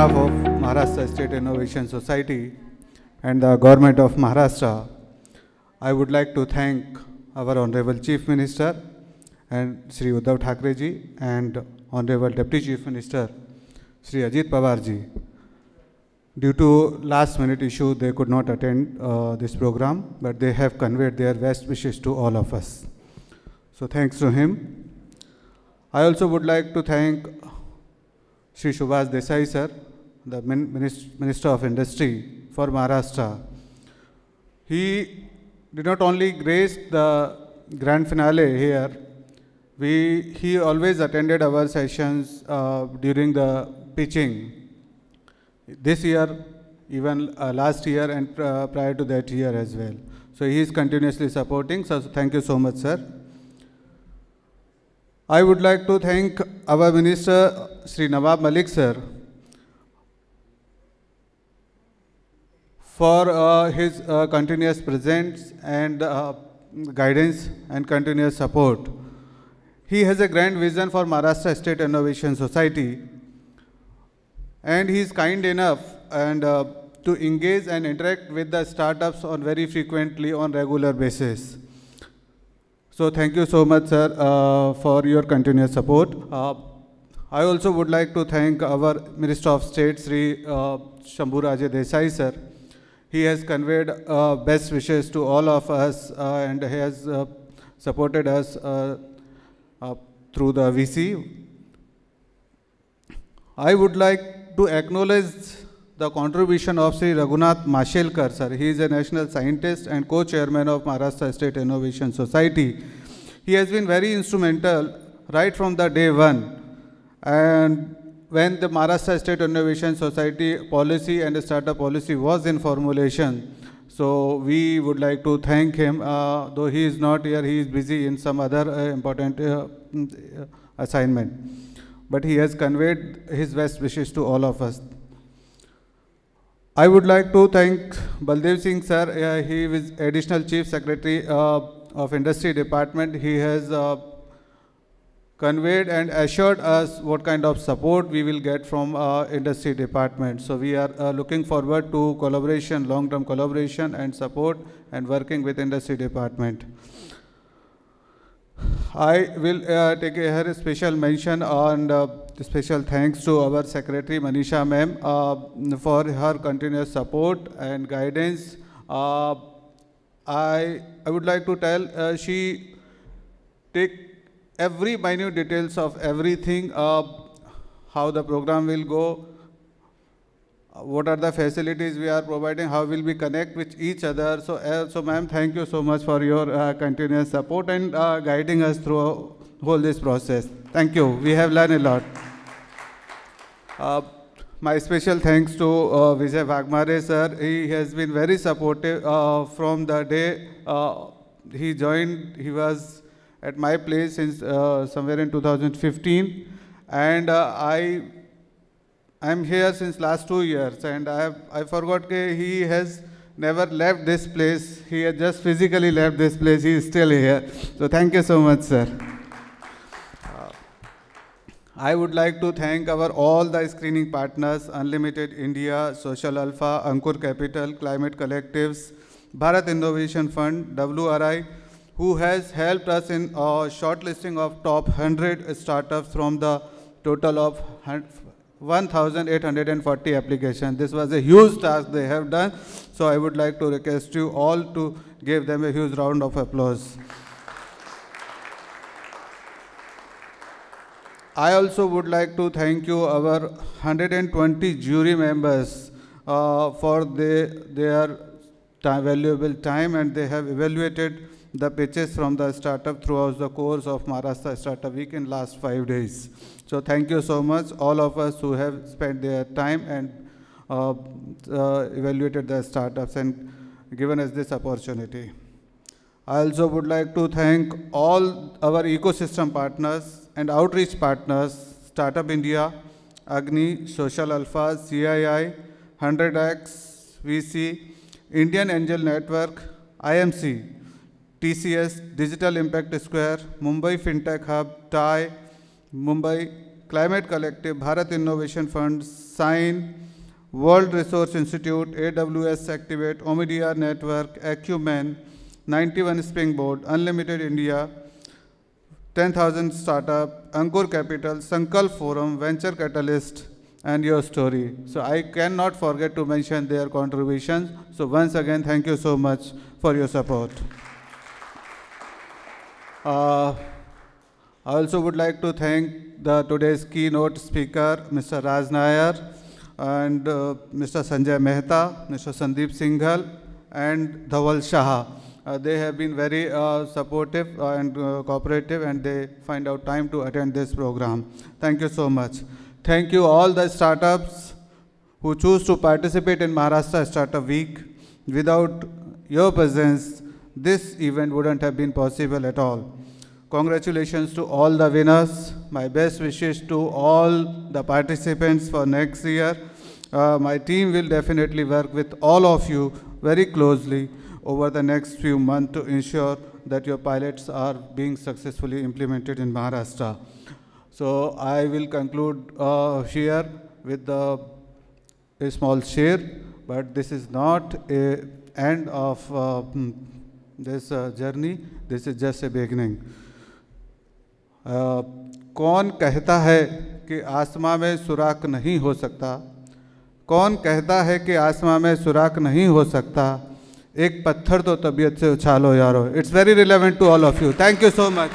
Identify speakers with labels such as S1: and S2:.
S1: behalf of Maharashtra State Innovation Society and the Government of Maharashtra, I would like to thank our Honorable Chief Minister and Shri Uddhav Thackeray ji and Honorable Deputy Chief Minister Shri Ajit Pawar ji. Due to last minute issue, they could not attend this program, but they have conveyed their best wishes to all of us. So thanks to him. I also would like to thank Shri Subhash Desai sir, the Minister of Industry for Maharashtra. He did not only grace the grand finale here, he always attended our sessions during the pitching. This year, even last year and prior to that year as well. So he is continuously supporting, so thank you so much sir. I would like to thank our Minister Shri Nawab Malik sir for his continuous presence and guidance and continuous support. He has a grand vision for Maharashtra State Innovation Society, and he is kind enough and to engage and interact with the startups on very frequently on regular basis. So thank you so much sir for your continuous support. I also would like to thank our Minister of State Shri Shambhuraje Desai sir. He has conveyed best wishes to all of us and he has supported us through the VC. I would like to acknowledge the contribution of Sri Raghunath Mashelkar sir. He is a national scientist and co-chairman of Maharashtra State Innovation Society. He has been very instrumental right from the day one. And when the Maharashtra State Innovation Society policy and startup policy was in formulation, so we would like to thank him. Though he is not here, he is busy in some other important assignment. But he has conveyed his best wishes to all of us. I would like to thank Baldev Singh sir. He is Additional Chief Secretary of Industry Department. He has conveyed and assured us what kind of support we will get from Industry Department. So we are looking forward to collaboration, long-term collaboration and support and working with Industry Department. I will take a special mention on special thanks to our Secretary Manisha ma'am for her continuous support and guidance. I would like to tell she take every minute details of everything, how the program will go, what are the facilities we are providing, how will we connect with each other. So ma'am, thank you so much for your continuous support and guiding us through whole this process. Thank you. We have learned a lot. My special thanks to Vijay Vagmare sir. He has been very supportive from the day he joined. He was at my place since somewhere in 2015, and I am here since last 2 years, and I forgot that he has never left this place. He has just physically left this place. He is still here. So thank you so much, sir. I would like to thank all the screening partners: Unlimited India, Social Alpha, Ankur Capital, Climate Collectives, Bharat Innovation Fund, WRI, who has helped us in shortlisting of top 100 startups from the total of 1,840 applications. This was a huge task they have done. So I would like to request you all to give them a huge round of applause. I also would like to thank you, our 120 jury members, for their valuable time, and they have evaluated the pitches from the startup throughout the course of Maharashtra Startup Week in last 5 days. So thank you so much, all of us who have spent their time and evaluated the startups and given us this opportunity. I also would like to thank all our ecosystem partners and outreach partners: Startup India, Agni, Social Alpha, CII, 100X, VC, Indian Angel Network, IMC, TCS, Digital Impact Square, Mumbai FinTech Hub, TAI, Mumbai, Climate Collective, Bharat Innovation Fund, Sign, World Resource Institute, AWS Activate, Omidyar Network, Acumen, 91 Springboard, Unlimited India, 10,000 Startup, Ankur Capital, Sankalp Forum, Venture Catalyst, and Your Story. So I cannot forget to mention their contributions. So once again, thank you so much for your support. I also would like to thank today's keynote speaker, Mr. Raj Nair, and Mr. Sanjay Mehta, Mr. Sandeep Singhal, and Dhawal Shah. They have been very supportive and cooperative, and they find out time to attend this program. Thank you so much. Thank you all the startups who choose to participate in Maharashtra Startup Week. Without your presence, this event wouldn't have been possible at all. Congratulations to all the winners. My best wishes to all the participants for next year. My team will definitely work with all of you very closely over the next few months to ensure that your pilots are being successfully implemented in Maharashtra. So I will conclude here with a small share, but this is not an end of this journey. This is just a beginning. कौन कहता है कि आसमां में सुराख नहीं हो सकता? कौन कहता है कि आसमां में सुराख नहीं हो सकता? एक पत्थर तो तबीयत से उछालो यारो. It's very relevant to all of you. Thank you so much.